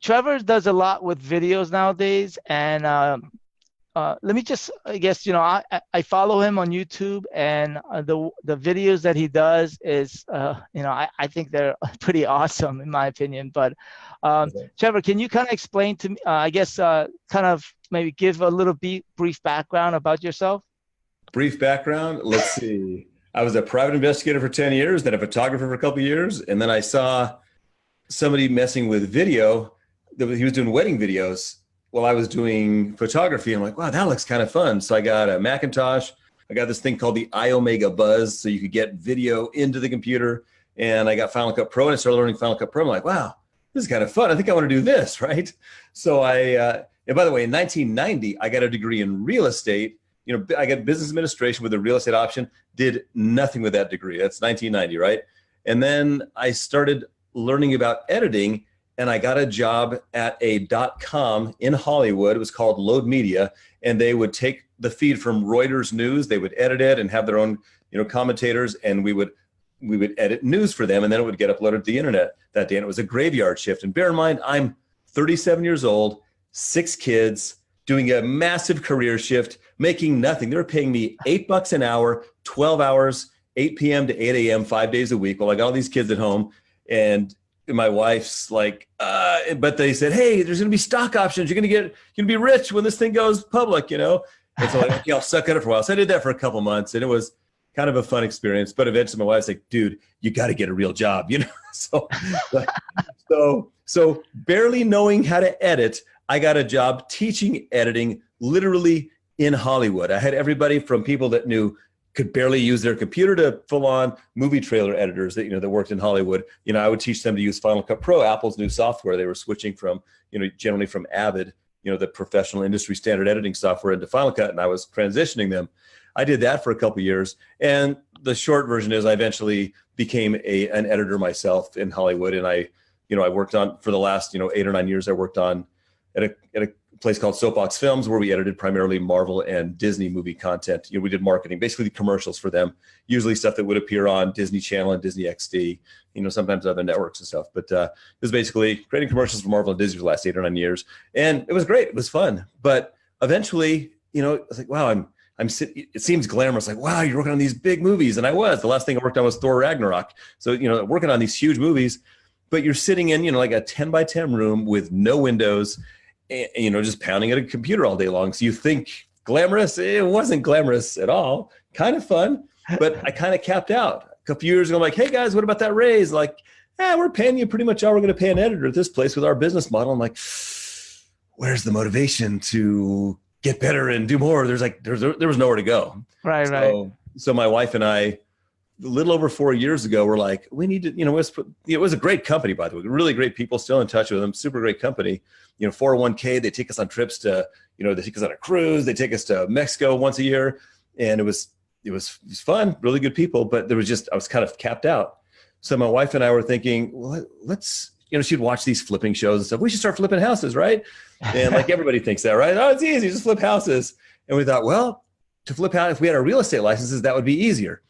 Trevor does a lot with videos nowadays, and let me just, I guess, I follow him on YouTube, and the videos that he does is, I think they're pretty awesome in my opinion. But Okay. Trevor, can you kind of explain to me, I guess, kind of maybe give a little brief background about yourself? Brief background. Let's see. I was a private investigator for 10 years, then a photographer for a couple of years. And then I saw somebody messing with video. He was doing wedding videos while I was doing photography. I'm like, wow, that looks kind of fun. So I got a Macintosh. I got this thing called the iOmega Buzz, so you could get video into the computer. And I got Final Cut Pro, and I started learning Final Cut Pro. I'm like, wow, this is kind of fun. I think I want to do this, right? So and by the way, in 1990, I got a degree in real estate. I got business administration with a real estate option, did nothing with that degree. That's 1990, right? And then I started learning about editing, and I got a job at a .com in Hollywood. It was called Load Media, and they would take the feed from Reuters News. They would edit it and have their own, commentators, and we would edit news for them, and then it would get uploaded to the internet that day. And it was a graveyard shift. And bear in mind, I'm 37 years old, 6 kids, doing a massive career shift, making nothing. They were paying me $8 an hour, 12 hours, 8 p.m. to 8 a.m., 5 days a week. Well, I got all these kids at home, and my wife's like, but they said, hey, there's going to be stock options. You're going to be rich when this thing goes public, And so like, okay, I'll suck at it for a while. So I did that for a couple months, and it was kind of a fun experience. But eventually my wife's like, dude, you got to get a real job, So barely knowing how to edit, I got a job teaching editing literally in Hollywood. I had everybody from people that could barely use their computer to full-on movie trailer editors that worked in Hollywood. I would teach them to use Final Cut Pro, Apple's new software. They were switching from, generally from Avid, the professional industry standard editing software, into Final Cut, and I was transitioning them. I did that for a couple of years, and the short version is I eventually became an editor myself in Hollywood, and I worked on, for the last 8 or 9 years, I worked on at a place called Soapbox Films, where we edited primarily Marvel and Disney movie content. We did marketing, basically commercials for them, usually stuff that would appear on Disney Channel and Disney XD, sometimes other networks and stuff. But it was basically creating commercials for Marvel and Disney for the last 8 or 9 years. And it was great. It was fun. But eventually, I was like, wow, it seems glamorous. Like, wow, you're working on these big movies. And I was. The last thing I worked on was Thor Ragnarok. So, working on these huge movies, but you're sitting in, like a 10 by 10 room with no windows, just pounding at a computer all day long. So you think glamorous? It wasn't glamorous at all. Kind of fun, but I kind of capped out. A couple years ago, I'm like, hey guys, what about that raise? Like, we're paying you pretty much all we're going to pay an editor at this place with our business model. I'm like, where's the motivation to get better and do more? There was nowhere to go. Right. So my wife and I, a little over 4 years ago, we're like, we need to, it was a great company, by the way, really great people, still in touch with them, super great company. 401k, they take us on trips to, they take us on a cruise, they take us to Mexico once a year. And it was fun, really good people, but I was kind of capped out. So my wife and I were thinking, well, let's, she'd watch these flipping shows and stuff. We should start flipping houses, right? And like everybody thinks that, right? Oh, it's easy, just flip houses. And we thought, well, to flip out, if we had our real estate licenses, that would be easier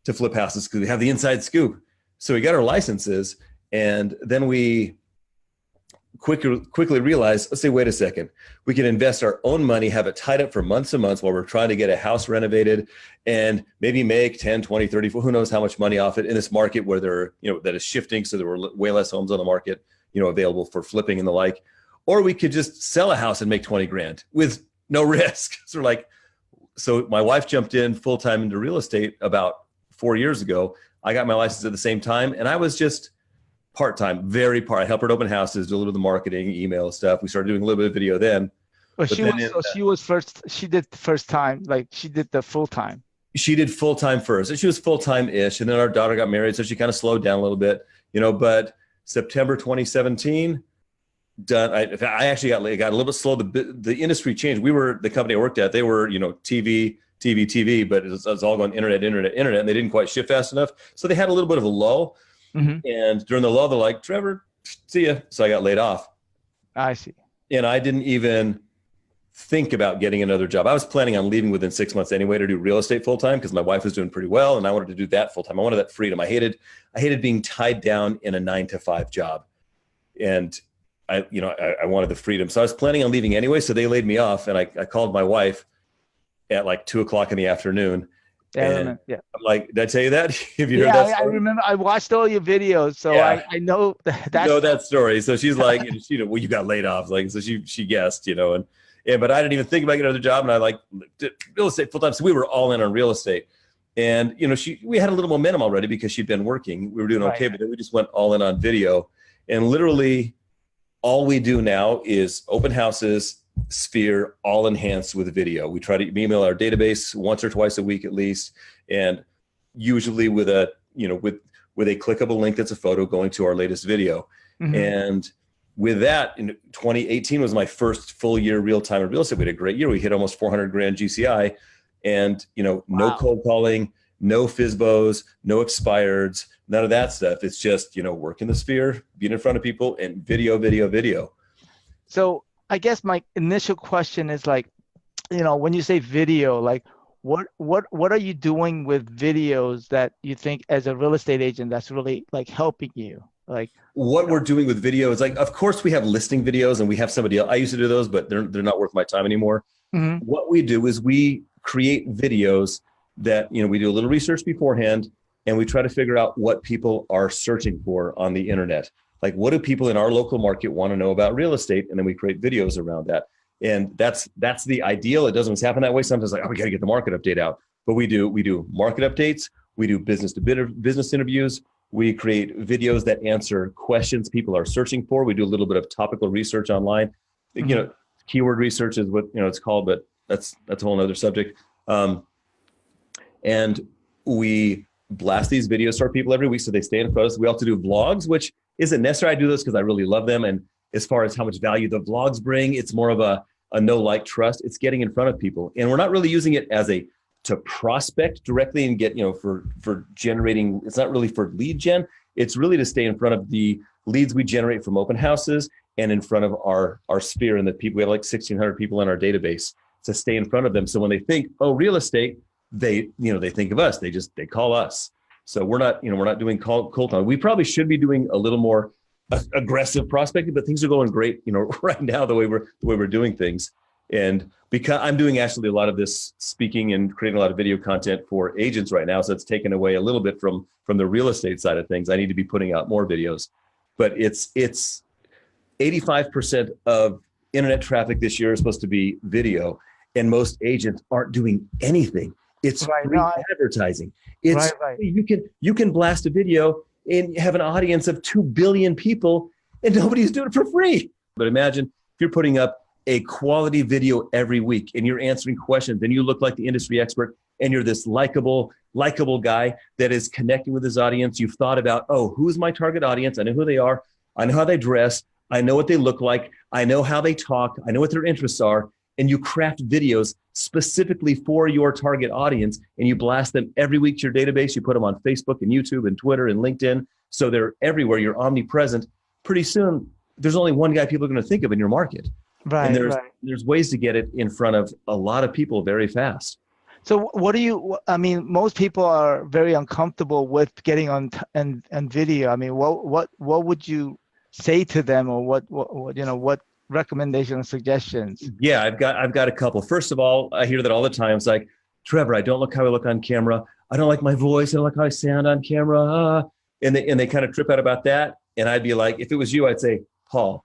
to flip houses because we have the inside scoop. So we got our licenses, and then we quickly realized, let's say, wait a second, we can invest our own money, have it tied up for months and months while we're trying to get a house renovated, and maybe make 10, 20, 30, who knows how much money off it in this market where that is shifting. So there were way less homes on the market, available for flipping and the like. Or we could just sell a house and make 20 grand with no risk. So my wife jumped in full-time into real estate about 4 years ago. I got my license at the same time, and I was just part-time, I helped her open houses, do a little of the marketing, email stuff. We started doing a little bit of video then. She did the first time, like she did the full-time. She did full-time first, and she was full-time-ish. And then our daughter got married, so she kind of slowed down a little bit, but September 2017, done. I actually got a little bit slow. The industry changed. The company I worked at, they were, TV, but it was all going internet, and they didn't quite shift fast enough. So they had a little bit of a lull. Mm-hmm. And during the lull, they're like, Trevor, see ya. So I got laid off. I see. And I didn't even think about getting another job. I was planning on leaving within 6 months anyway to do real estate full-time because my wife was doing pretty well, and I wanted to do that full-time. I wanted that freedom. I hated being tied down in a 9-to-5 job. And I wanted the freedom. So I was planning on leaving anyway. So they laid me off, and I called my wife at like 2:00 in the afternoon. Yeah, I'm like, did I tell you that? Have you yeah, heard that I remember. I watched all your videos, so Yeah. I know that. You know that story. So she's like, well, you got laid off. Like, so she guessed, but I didn't even think about getting another job. And I did real estate full time. So we were all in on real estate. And, we had a little momentum already because she'd been working. We were doing okay, but then we just went all in on video. And literally all we do now is open houses, Sphere, all enhanced with video. We try to email our database once or twice a week at least. And usually with a clickable link that's a photo going to our latest video. Mm-hmm. And with that, in 2018 was my first full year real time in real estate. We had a great year. We hit almost 400 grand GCI, and no cold calling, no FISBOs, no expireds, none of that stuff. It's just work in the Sphere, being in front of people, and video. So I guess my initial question is when you say video, what are you doing with videos that you think as a real estate agent that's really helping you? What we're doing with video is of course we have listing videos, and we have somebody else. I used to do those, but they're not worth my time anymore. Mm-hmm. What we do is we create videos that, we do a little research beforehand, and we try to figure out what people are searching for on the internet. What do people in our local market want to know about real estate? And then we create videos around that. And that's the ideal. It doesn't always happen that way. Sometimes we got to get the market update out, but we do market updates. We do business to business interviews. We create videos that answer questions people are searching for. We do a little bit of topical research online. Mm-hmm. Keyword research is what it's called, but that's a whole nother subject. And we blast these videos to our people every week so they stay in front of us. We also do vlogs, which isn't necessary. I do this because I really love them. And as far as how much value the vlogs bring, it's more of a know, like, trust. It's getting in front of people. And we're not really using it to prospect directly and get, for generating. It's not really for lead gen. It's really to stay in front of the leads we generate from open houses and in front of our Sphere, and the people. We have 1,600 people in our database, to stay in front of them. So when they think, oh, real estate, they think of us. They call us. So we're not doing cold calling. We probably should be doing a little more aggressive prospecting, but things are going great, right now, the way we're doing things. And because I'm doing actually a lot of this speaking and creating a lot of video content for agents right now, so it's taken away a little bit from the real estate side of things. I need to be putting out more videos, but it's 85% of internet traffic this year is supposed to be video, and most agents aren't doing anything. It's free advertising. It's you can blast a video and have an audience of 2 billion people, and nobody's doing it for free. But imagine if you're putting up a quality video every week and you're answering questions and you look like the industry expert and you're this likable guy that is connecting with his audience. You've thought about, who's my target audience? I know who they are. I know how they dress. I know what they look like. I know how they talk. I know what their interests are. And you craft videos specifically for your target audience, and you blast them every week to your database. You put them on Facebook and YouTube and Twitter and LinkedIn. So they're everywhere. You're omnipresent. Pretty soon, there's only one guy people are going to think of in your market. Right. And there's ways to get it in front of a lot of people very fast. So most people are very uncomfortable with getting on and video. I mean, what would you say to them, or what recommendations and suggestions? Yeah, I've got a couple. First of all, I hear that all the time. It's like, Trevor, I don't look how I look on camera. I don't like my voice. I don't like how I sound on camera. And they kind of trip out about that. And I'd be like, if it was you, I'd say, Paul,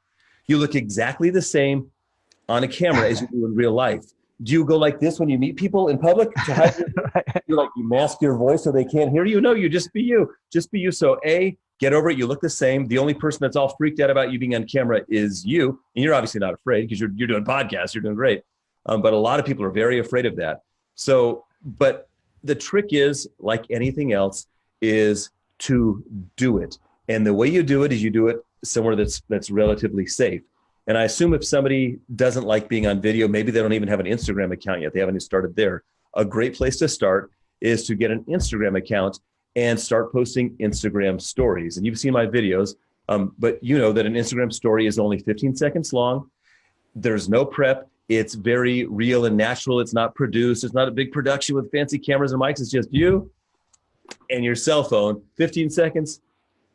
you look exactly the same on a camera as you do in real life. Do you go like this when you meet people in public? You mask your voice so they can't hear you? No, you just be you. Just be you. So get over it. You look the same. The only person that's all freaked out about you being on camera is you. And you're obviously not afraid because you're doing podcasts. You're doing great. But a lot of people are very afraid of that. So, but the trick is, like anything else, is to do it. And the way you do it is you do it somewhere that's relatively safe. And I assume if somebody doesn't like being on video, maybe they don't even have an Instagram account yet. They haven't even started there. A great place to start is to get an Instagram account and start posting Instagram stories. And you've seen my videos, but you know that an Instagram story is only 15 seconds long. There's no prep. It's very real and natural. It's not produced. It's not a big production with fancy cameras and mics. It's just you and your cell phone, 15 seconds,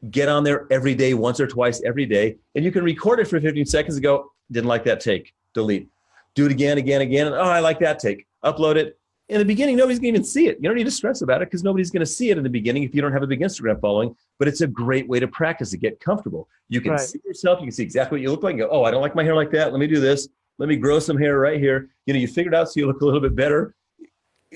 get on there every day, once or twice every day, and you can record it for 15 seconds and go, didn't like that take, delete. Do it again, and oh, I like that take, upload it. In the beginning, nobody's gonna even see it. You don't need to stress about it because nobody's gonna see it in the beginning if you don't have a big Instagram following, but it's a great way to practice, to get comfortable. You can see yourself, you can see exactly what you look like and go, oh, I don't like my hair like that, let me do this. Let me grow some hair right here. You know, you figure it out so you look a little bit better.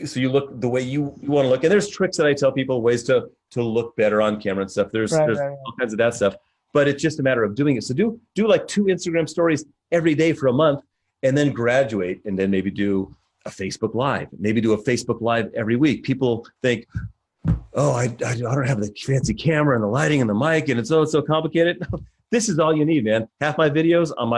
So you look the way you want to look. And there's tricks that I tell people, ways to look better on camera and stuff. There's all kinds of that stuff, but it's just a matter of doing it. So do like 2 Instagram stories every day for a month, and then graduate, and then maybe do a Facebook Live. Maybe do a Facebook Live every week. People think, oh, I don't have the fancy camera and the lighting and the mic, and it's so complicated. This is all you need, man. Half my videos on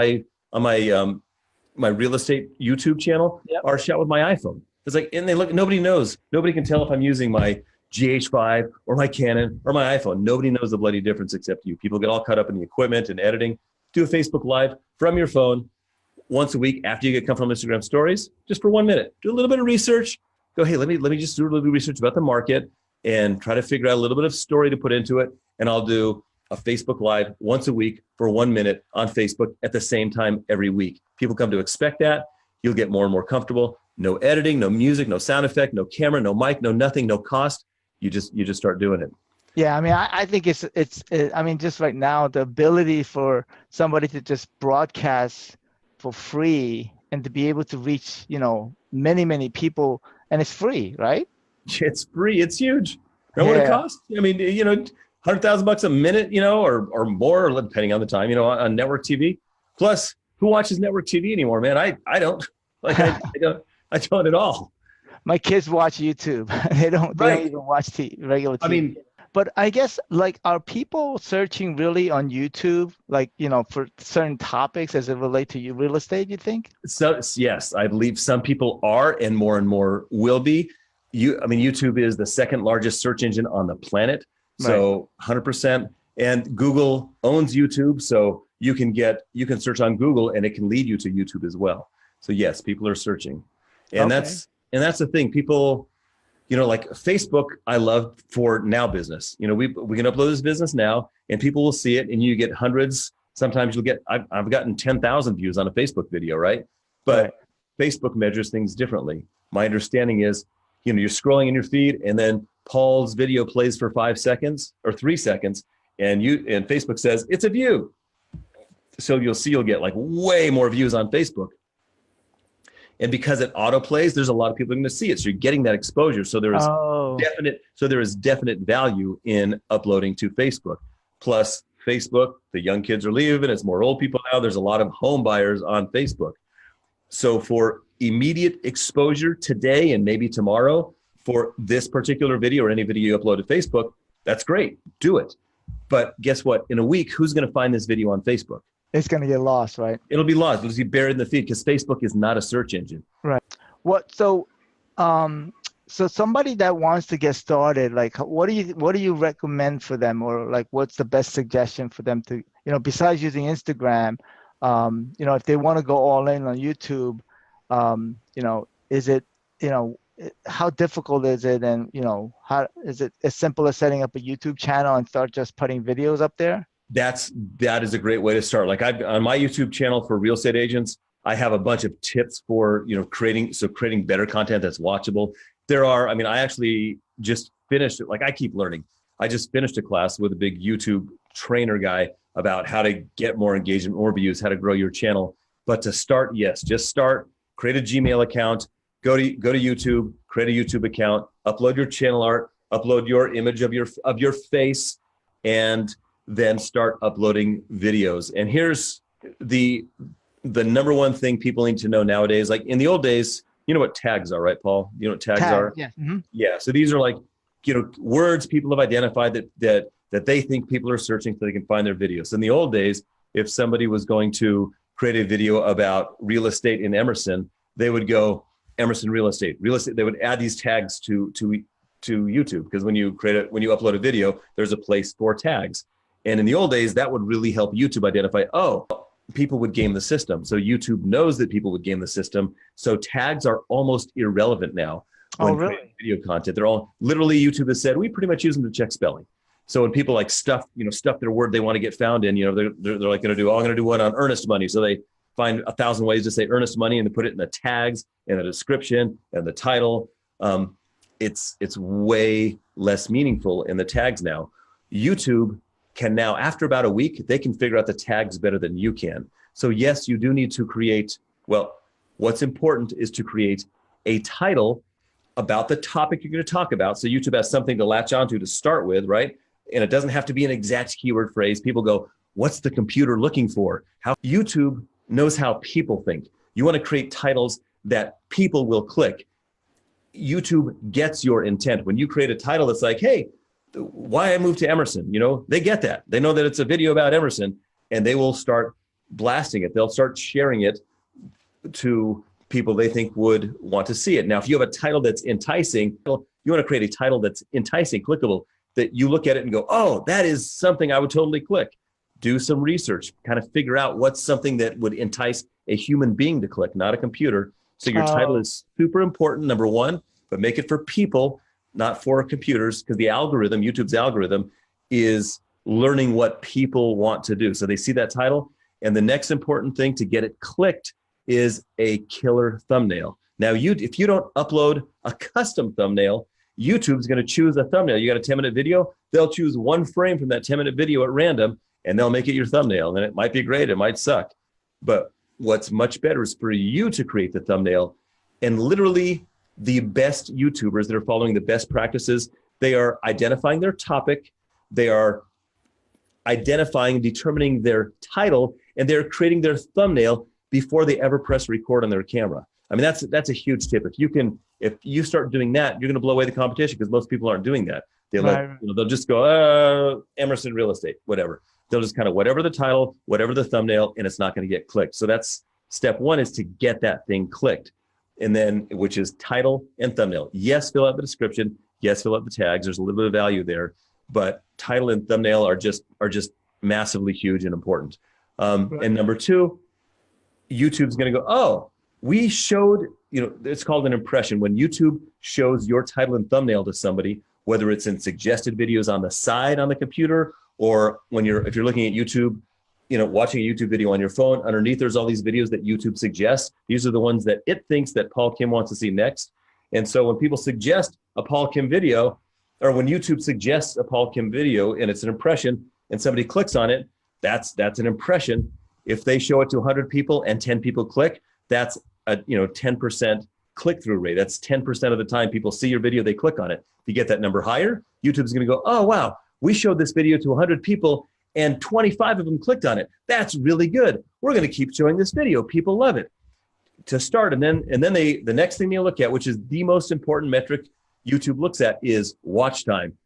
my real estate YouTube channel are shot with my iPhone. It's like, and they look, nobody knows. Nobody can tell if I'm using my GH5 or my Canon or my iPhone. Nobody knows the bloody difference except you. People get all caught up in the equipment and editing. Do a Facebook Live from your phone once a week after you get comfortable with Instagram stories, just for 1 minute. Do a little bit of research. Go, hey, let me just do a little bit of research about the market and try to figure out a little bit of story to put into it. And I'll do a Facebook Live once a week for 1 minute on Facebook at the same time every week. People come to expect that. You'll get more and more comfortable. No editing, no music, no sound effect, no camera, no mic, no nothing, no cost. You just start doing it. Yeah, I mean, I think I mean, just right now, the ability for somebody to just broadcast for free and to be able to reach, you know, many, many people, and it's free, right? It's free. It's huge. And what it costs? I mean, you know, $100,000 a minute, you know, or more, depending on the time, you know, on network TV. Plus, who watches network TV anymore, man? I don't. Like, I don't at all. My kids watch YouTube. They don't even watch regular TV. I mean, but I guess, like, are people searching really on YouTube, like, you know, for certain topics as it relate to real estate, you think? So yes, I believe some people are, and more will be. I mean, YouTube is the second largest search engine on the planet. So 100%. And Google owns YouTube. So you can search on Google and it can lead you to YouTube as well. So yes, people are searching. And that's the thing. People, you know, like Facebook, I love for now business. You know, we can upload this business now and people will see it and you get hundreds. Sometimes you'll get, I've gotten 10,000 views on a Facebook video, right? But Facebook measures things differently. My understanding is, you know, you're scrolling in your feed and then Paul's video plays for 5 seconds or 3 seconds and Facebook says it's a view. So you'll get like way more views on Facebook. And because it auto plays, there's a lot of people going to see it. So you're getting that exposure. So there is definite value in uploading to Facebook. Plus Facebook, the young kids are leaving. It's more old people now. There's a lot of home buyers on Facebook. So for immediate exposure today and maybe tomorrow for this particular video or any video you upload to Facebook, that's great. Do it. But guess what? In a week, who's going to find this video on Facebook? It's going to get lost, right? It'll be lost. It'll be buried in the feed because Facebook is not a search engine. Right. So somebody that wants to get started, like, what do you recommend for them, or like, what's the best suggestion for them to, you know, besides using Instagram, you know, if they want to go all in on YouTube, you know, is it, you know, how difficult is it, and, you know, how is it as simple as setting up a YouTube channel and start just putting videos up there? That is a great way to start. Like on my YouTube channel for real estate agents, I have a bunch of tips for, you know, creating better content that's watchable. I actually just finished it. Like, I keep learning. I just finished a class with a big YouTube trainer guy about how to get more engagement, more views, how to grow your channel. But to start, yes, just start, create a Gmail account, go to YouTube, create a YouTube account, upload your channel art, upload your image of your face, and then start uploading videos. And here's the number one thing people need to know nowadays. Like in the old days, you know what tags are, right, Paul? You know what tags are? Yeah. Mm-hmm. Yeah. So these are like, you know, words people have identified that they think people are searching so they can find their videos. In the old days, if somebody was going to create a video about real estate in Emerson, they would go Emerson real estate. They would add these tags to YouTube, because when you upload a video, there's a place for tags. And in the old days, that would really help YouTube identify, oh, people would game the system. So YouTube knows that people would game the system. So tags are almost irrelevant now when creating video content. They're all, literally, YouTube has said, we pretty much use them to check spelling. So when people like stuff their word they want to get found in, they're like going to do, I'm going to do one on earnest money. So they find 1,000 ways to say earnest money and they put it in the tags and the description and the title. It's way less meaningful in the tags now. YouTube can now, after about a week, they can figure out the tags better than you can. So yes, you do need to create, well, what's important is to create a title about the topic you're going to talk about. So YouTube has something to latch onto to start with, right? And it doesn't have to be an exact keyword phrase. People go, what's the computer looking for? How YouTube knows how people think. You want to create titles that people will click. YouTube gets your intent. When you create a title that's like, hey, why I moved to Emerson, they get that. They know that it's a video about Emerson, and they will start blasting it. They'll start sharing it to people they think would want to see it. Now, if you have a title that's enticing, you want to create a title that's enticing, clickable, that you look at it and go, oh, that is something I would totally click. Do some research, kind of figure out what's something that would entice a human being to click, not a computer. So your title is super important, number one, but make it for people, not for computers, because the algorithm, YouTube's algorithm, is learning what people want to do. So they see that title, and the next important thing to get it clicked is a killer thumbnail. Now, if you don't upload a custom thumbnail, YouTube's going to choose a thumbnail. You got a 10-minute video, they'll choose one frame from that 10-minute video at random, and they'll make it your thumbnail. And it might be great, it might suck. But what's much better is for you to create the thumbnail. And literally the best YouTubers that are following the best practices, they are identifying their topic, they are identifying, determining their title, and they're creating their thumbnail before they ever press record on their camera. I mean, that's a huge tip. If you start doing that, you're going to blow away the competition, because most people aren't doing that. They'll just go, Emerson Real Estate, whatever. They'll just kind of whatever the title, whatever the thumbnail, and it's not going to get clicked. So that's step one, is to get that thing clicked. And then, which is title and thumbnail. Yes, fill out the description. Yes, fill out the tags. There's a little bit of value there, but title and thumbnail are just massively huge and important. And number two, YouTube's going to go, oh, we showed, it's called an impression. When YouTube shows your title and thumbnail to somebody, whether it's in suggested videos on the side on the computer, or if you're looking at YouTube, watching a YouTube video on your phone, underneath there's all these videos that YouTube suggests. These are the ones that it thinks that Paul Kim wants to see next. And so when people suggest a Paul Kim video, or when YouTube suggests a Paul Kim video and it's an impression and somebody clicks on it, that's an impression. If they show it to 100 people and 10 people click, that's a 10% click-through rate. That's 10% of the time people see your video, they click on it. If you get that number higher, YouTube's going to go, oh, wow, we showed this video to 100 people and 25 of them clicked on it. That's really good. We're going to keep showing this video. People love it. To start, and then the next thing they look at, which is the most important metric YouTube looks at, is watch time.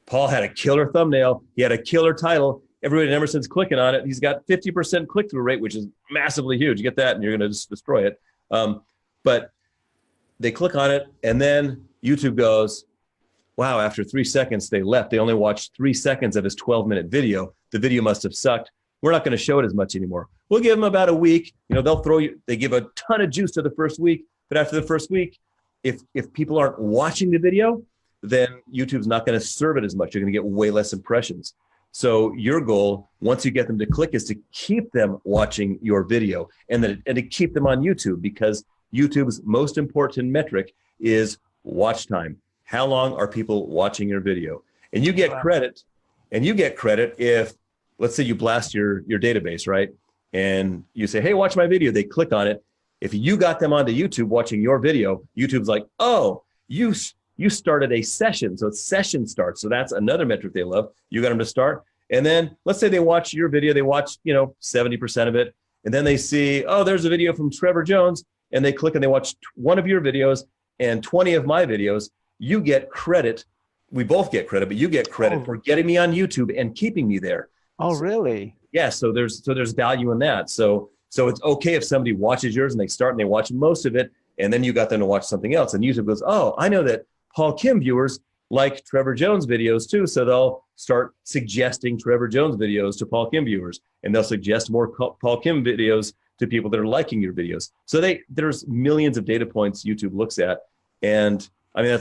Paul had a killer thumbnail. He had a killer title. Everybody at Emerson's clicking on it. He's got 50% click-through rate, which is massively huge. You get that, and you're going to just destroy it. But they click on it, and then YouTube goes, wow, after 3 seconds, they left. They only watched 3 seconds of his 12-minute video. The video must have sucked. We're not going to show it as much anymore. We'll give them about a week. They give a ton of juice to the first week, but after the first week, if people aren't watching the video, then YouTube's not going to serve it as much. You're going to get way less impressions. So your goal, once you get them to click, is to keep them watching your video and to keep them on YouTube, because YouTube's most important metric is watch time. How long are people watching your video? And you get credit. And you get credit if, let's say you blast your database, right? And you say, hey, watch my video. They click on it. If you got them onto YouTube watching your video, YouTube's like, oh, you started a session. So it's session starts. So that's another metric they love. You got them to start. And then let's say they watch your video. They watch, 70% of it. And then they see, oh, there's a video from Trevor Jones. And they click and they watch one of your videos and 20 of my videos. You get credit. We both get credit, but you get credit for getting me on YouTube and keeping me there. Oh, really? Yeah. So there's value in that. So it's okay if somebody watches yours and they start and they watch most of it, and then you got them to watch something else. And YouTube goes, oh, I know that Paul Kim viewers like Trevor Jones videos too. So they'll start suggesting Trevor Jones videos to Paul Kim viewers, and they'll suggest more Paul Kim videos to people that are liking your videos. So there's millions of data points YouTube looks at. And I mean,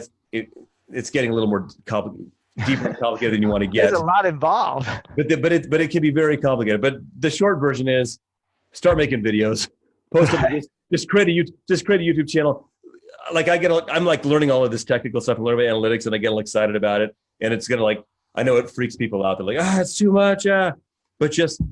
it's getting a little more complicated. deeper and complicated than you want to get. There's a lot involved. But it can be very complicated. But the short version is start making videos, post them, just create a YouTube channel. Like I'm like learning all of this technical stuff and learning about analytics, and I get all excited about it. And it's gonna like, I know it freaks people out. They're like, it's too much. But just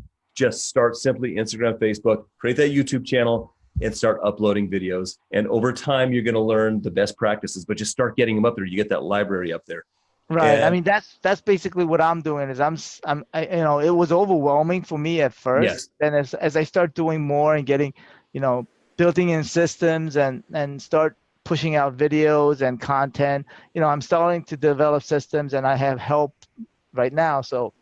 start simply Instagram, Facebook, create that YouTube channel, and start uploading videos. And over time, you're gonna learn the best practices. But just start getting them up there. You get that library up there. Right. And, I mean, that's basically what I'm doing. Is it was overwhelming for me at first. Yes. And as I start doing more and getting, building in systems and start pushing out videos and content, I'm starting to develop systems, and I have help right now. So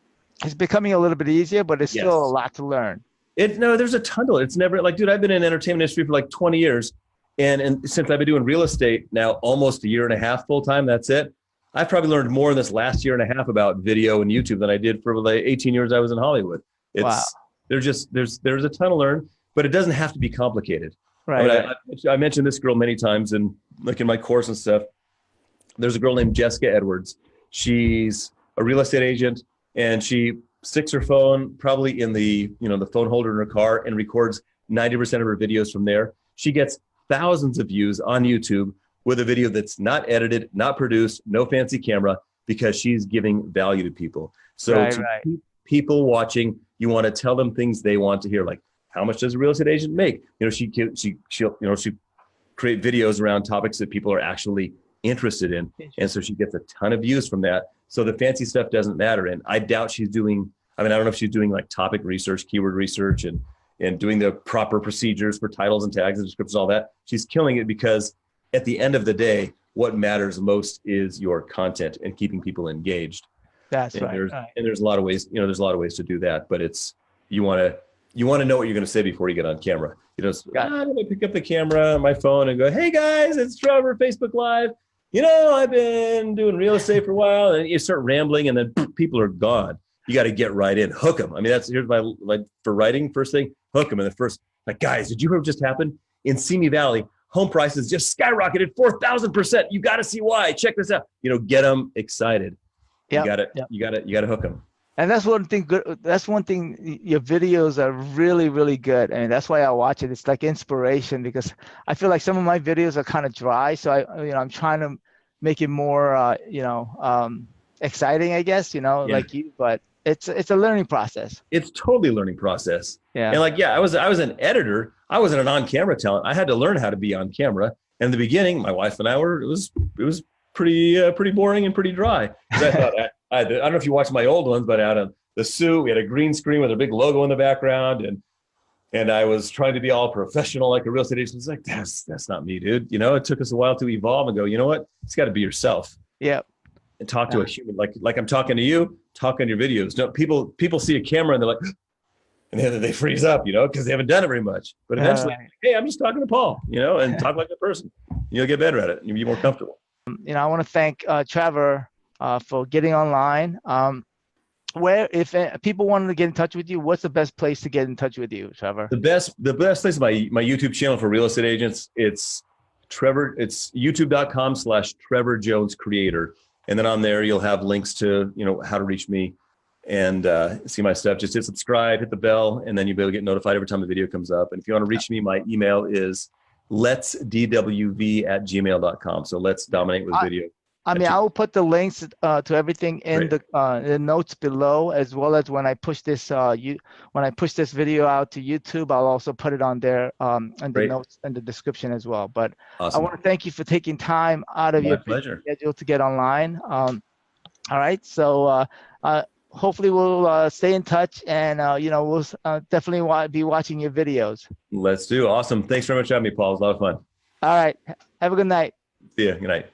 it's becoming a little bit easier, but it's still a lot to learn. There's a ton to it. It's never like, dude, I've been in the entertainment industry for like 20 years. And since I've been doing real estate now almost a year and a half full time, that's it. I've probably learned more in this last year and a half about video and YouTube than I did for the 18 years I was in Hollywood. Wow. There's a ton to learn, but it doesn't have to be complicated. Right. I mean, I mentioned this girl many times, and like in my course and stuff. There's a girl named Jessica Edwards. She's a real estate agent, and she sticks her phone probably in the phone holder in her car and records 90% of her videos from there. She gets thousands of views on YouTube with a video that's not edited, not produced, no fancy camera, because she's giving value to people. So keep people watching, you want to tell them things they want to hear, like how much does a real estate agent make? She'll create videos around topics that people are actually interested in, and so she gets a ton of views from that. So the fancy stuff doesn't matter, and I doubt she's doing. I don't know if she's doing like topic research, keyword research, and doing the proper procedures for titles and tags and descriptions, all that. She's killing it because at the end of the day, what matters most is your content and keeping people engaged. That's right. And there's a lot of ways, there's a lot of ways to do that, but you want to know what you're going to say before you get on camera. I'm going to pick up the camera on my phone and go, hey guys, it's Trevor, Facebook Live. I've been doing real estate for a while, and you start rambling, and then people are gone. You got to get right in, hook them. I mean, here's my for writing, first thing, hook them. And the first, like, guys, did you hear what just happened in Simi Valley? Home prices just skyrocketed 4,000%. You got to see why. Check this out. Get them excited. You got to hook them. And that's one thing good. That's one thing. Your videos are really, really good. I mean, that's why I watch it. It's like inspiration, because I feel like some of my videos are kind of dry. So I'm trying to make it more, exciting, I guess, like you, but it's a learning process. It's totally a learning process. Yeah. And I was an editor. I wasn't an on-camera talent. I had to learn how to be on camera. And in the beginning, my wife and I it was pretty boring and pretty dry. I thought, I don't know if you watched my old ones, but out of the suit, we had a green screen with a big logo in the background, and I was trying to be all professional like a real estate agent. It's like, that's not me, dude. It took us a while to evolve and go, you know what? It's got to be yourself. Yeah. And talk to a human, like I'm talking to you. Talk on your videos. No, people see a camera and they're like, and then they freeze up, because they haven't done it very much. But eventually, hey, I'm just talking to Paul, and talk like a person. You'll get better at it. You'll be more comfortable. I want to thank Trevor for getting online. If people wanted to get in touch with you, what's the best place to get in touch with you, Trevor? The best place is my YouTube channel for real estate agents. It's youtube.com/Trevor Jones Creator. And then on there, you'll have links to, how to reach me and see my stuff. Just hit subscribe, hit the bell, and then you'll be able to get notified every time the video comes up. And if you want to reach me, my email is letsdwv@gmail.com. So let's dominate with video. I will put the links to everything in the notes below, as well as when I push this video out to YouTube, I'll also put it on there in the notes and the description as well. But awesome. I want to thank you for taking time out of your schedule to get online. All right, so hopefully we'll stay in touch, and we'll definitely be watching your videos. Let's do. Awesome. Thanks very much for having me, Paul. It was a lot of fun. All right. Have a good night. See ya. Good night.